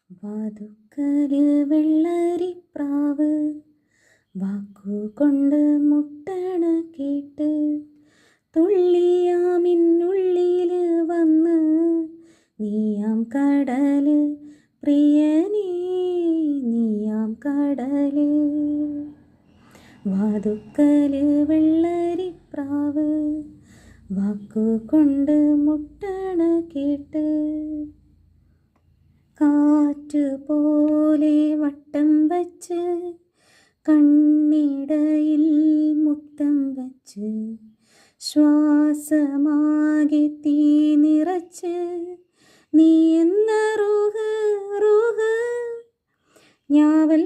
വാതുക്കല് വെള്ളരിപ്രാവ് വാക്കുകൊണ്ട് മുട്ടണ കേട്ട് തുള്ളിയാമിന്നുള്ളില് വന്ന് നീയാം കടല് പ്രിയനേ നീയാം കടല്. വാതുക്കല് വെള്ളരിപ്രാവ് വാക്കുകൊണ്ട് മുട്ടണ കേട്ട് കാറ്റുപോലെ വട്ടം വച്ച് കണ്ണിടയിൽ മുത്തം വച്ച് ശ്വാസമാകെ തീ നിറച്ച് നീ എന്ന റൂഹ് ഞാവൽ